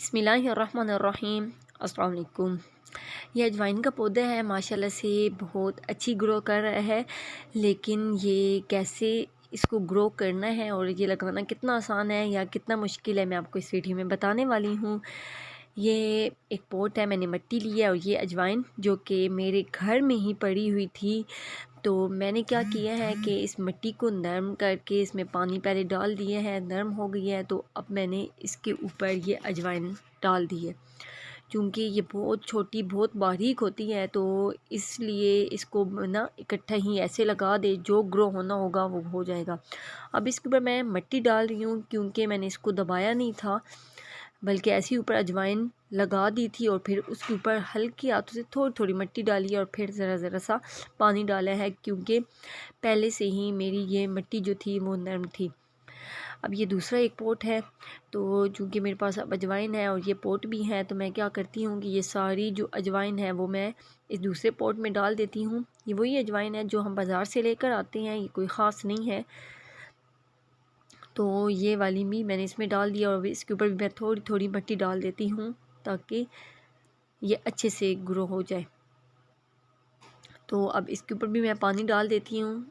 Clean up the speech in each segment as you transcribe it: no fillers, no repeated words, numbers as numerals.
बिस्मिल्लाहिर्रहमानिर्रहीम। अस्सलाम वालेकुम। ये अजवाइन का पौधा है, माशाल्लाह से बहुत अच्छी ग्रो कर रहा है। लेकिन ये कैसे इसको ग्रो करना है और ये लगाना कितना आसान है या कितना मुश्किल है, मैं आपको इस वीडियो में बताने वाली हूँ। ये एक पॉट है, मैंने मिट्टी ली है और ये अजवाइन जो कि मेरे घर में ही पड़ी हुई थी, तो मैंने क्या किया है कि इस मिट्टी को नरम करके इसमें पानी पहले डाल दिया है, नरम हो गई है। तो अब मैंने इसके ऊपर ये अजवाइन डाल दी है। क्योंकि ये बहुत छोटी बहुत बारीक होती है, तो इसलिए इसको ना इकट्ठा ही ऐसे लगा दे, जो ग्रो होना होगा वो हो जाएगा। अब इसके ऊपर मैं मिट्टी डाल रही हूँ, क्योंकि मैंने इसको दबाया नहीं था, बल्कि ऐसे ही ऊपर अजवाइन लगा दी थी और फिर उसके ऊपर हल्की हाथों से थोड़ी थोड़ी मिट्टी डाली और फिर ज़रा ज़रा सा पानी डाला है, क्योंकि पहले से ही मेरी ये मिट्टी जो थी वो नरम थी। अब ये दूसरा एक पॉट है, तो चूँकि मेरे पास अब अजवाइन है और ये पॉट भी है, तो मैं क्या करती हूँ कि ये सारी जो अजवाइन है वो मैं इस दूसरे पॉट में डाल देती हूँ। ये वही अजवाइन है जो हम बाज़ार से लेकर आते हैं, ये कोई ख़ास नहीं है। तो ये वाली भी मैंने इसमें डाल दिया और इसके ऊपर भी मैं थोड़ी थोड़ी मिट्टी डाल देती हूँ, ताकि ये अच्छे से ग्रो हो जाए। तो अब इसके ऊपर भी मैं पानी डाल देती हूँ।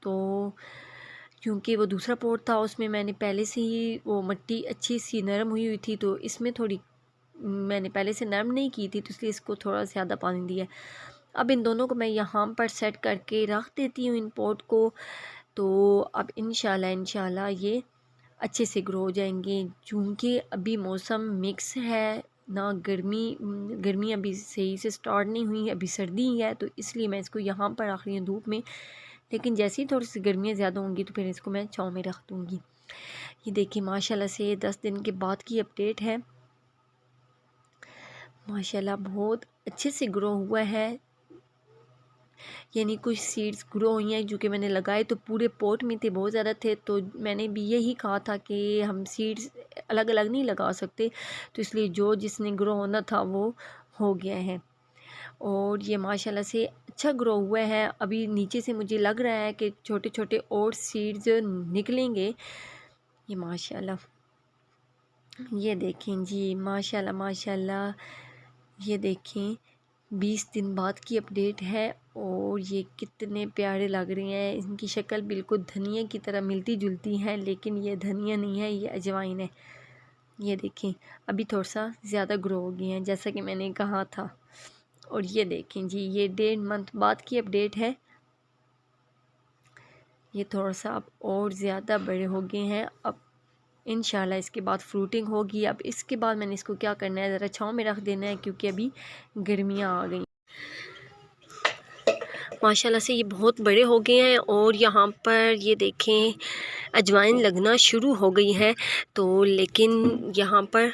तो क्योंकि वो दूसरा पॉट था, उसमें मैंने पहले से ही वो मिट्टी अच्छी सी नरम हुई हुई थी, तो इसमें थोड़ी मैंने पहले से नरम नहीं की थी, तो इसलिए इसको थोड़ा ज़्यादा पानी दिया। अब इन दोनों को मैं यहाँ पर सेट करके रख देती हूँ, इन पॉट को। तो अब इंशाल्लाह ये अच्छे से ग्रो हो जाएंगे। चूँकि अभी मौसम मिक्स है ना, गर्मी अभी सही से स्टार्ट नहीं हुई है, अभी सर्दी ही है, तो इसलिए मैं इसको यहाँ पर रख रही हूँ धूप में। लेकिन जैसे ही थोड़ी सी गर्मियाँ ज़्यादा होंगी तो फिर इसको मैं छाँव में रख दूँगी। ये देखिए माशाल्लाह से 10 दिन के बाद की अपडेट है। माशाल्लाह बहुत अच्छे से ग्रो हुआ है, यानी कुछ सीड्स ग्रो हुई हैं जो कि मैंने लगाए तो पूरे पॉट में थे, बहुत ज़्यादा थे। तो मैंने भी यही कहा था कि हम सीड्स अलग अलग नहीं लगा सकते, तो इसलिए जो जिसने ग्रो होना था वो हो गया है। और ये माशाल्लाह से अच्छा ग्रो हुआ है। अभी नीचे से मुझे लग रहा है कि छोटे छोटे और सीड्स निकलेंगे। ये माशाल्लाह, ये देखें जी, माशाल्लाह माशाल्लाह। ये देखें 20 दिन बाद की अपडेट है और ये कितने प्यारे लग रहे हैं। इनकी शक्ल बिल्कुल धनिया की तरह मिलती जुलती है, लेकिन ये धनिया नहीं है, ये अजवाइन है। ये देखें अभी थोड़ा सा ज़्यादा ग्रो हो गए हैं, जैसा कि मैंने कहा था। और ये देखें जी, ये 1.5 मंथ बाद की अपडेट है। ये थोड़ा सा अब और ज़्यादा बड़े हो गए हैं। अब इंशाल्लाह इसके बाद फ्रूटिंग होगी। अब इसके बाद मैंने इसको क्या करना है, ज़रा छाँव में रख देना है, क्योंकि अभी गर्मियाँ आ गई। माशाल्लाह से ये बहुत बड़े हो गए हैं और यहाँ पर ये देखें अजवाइन लगना शुरू हो गई है। तो लेकिन यहाँ पर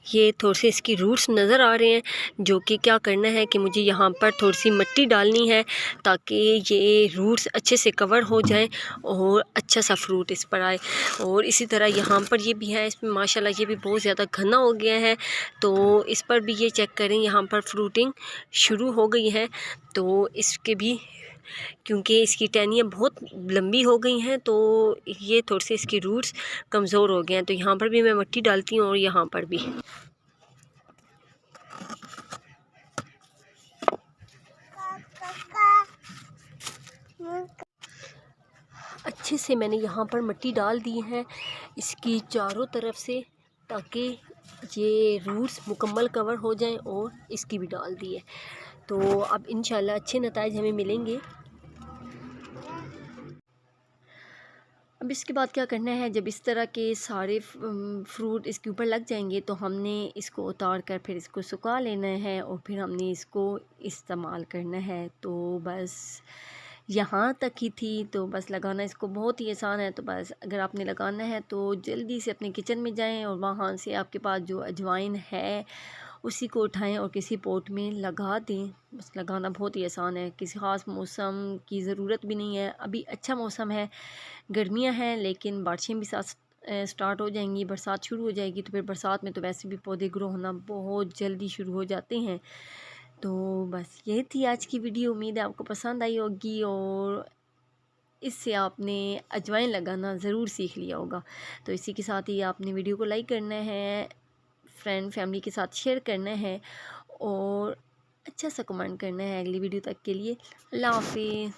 ये थोड़ी सी इसकी रूट्स नज़र आ रहे हैं, जो कि क्या करना है कि मुझे यहाँ पर थोड़ी सी मिट्टी डालनी है, ताकि ये रूट्स अच्छे से कवर हो जाएं और अच्छा सा फ्रूट इस पर आए। और इसी तरह यहाँ पर ये भी है, इसमें माशाल्लाह ये भी बहुत ज़्यादा घना हो गया है, तो इस पर भी ये चेक करें, यहाँ पर फ्रूटिंग शुरू हो गई है। तो इसके भी, क्योंकि इसकी टहनियाँ बहुत लंबी हो गई हैं, तो ये थोड़ी सी इसकी रूट्स कमज़ोर हो गए हैं। तो यहाँ पर भी मैं मिट्टी डालती हूँ और यहाँ पर भी। अच्छे से मैंने यहाँ पर मिट्टी डाल दी है इसकी चारों तरफ से, ताकि ये रूट्स मुकम्मल कवर हो जाएं, और इसकी भी डाल दी है। तो अब इंशाल्लाह अच्छे नताइज हमें मिलेंगे। अब इसके बाद क्या करना है, जब इस तरह के सारे फ्रूट इसके ऊपर लग जाएंगे, तो हमने इसको उतार कर फिर इसको सुखा लेना है और फिर हमने इसको इस्तेमाल करना है। तो बस यहाँ तक ही थी। तो बस लगाना इसको बहुत ही आसान है। तो बस अगर आपने लगाना है तो जल्दी से अपने किचन में जाएं और वहाँ से आपके पास जो अजवाइन है उसी को उठाएं और किसी पॉट में लगा दें। बस लगाना बहुत ही आसान है, किसी ख़ास मौसम की ज़रूरत भी नहीं है। अभी अच्छा मौसम है, गर्मियां हैं, लेकिन बारिशें भी साथ स्टार्ट हो जाएंगी, बरसात शुरू हो जाएगी। तो फिर बरसात में तो वैसे भी पौधे ग्रो होना बहुत जल्दी शुरू हो जाते हैं। तो बस यही थी आज की वीडियो, उम्मीद है आपको पसंद आई होगी और इससे आपने अजवाइन लगाना ज़रूर सीख लिया होगा। तो इसी के साथ ही आपने वीडियो को लाइक करना है, फ्रेंड फैमिली के साथ शेयर करना है और अच्छा सा कमेंट करना है। अगली वीडियो तक के लिए अल्लाह हाफिज़।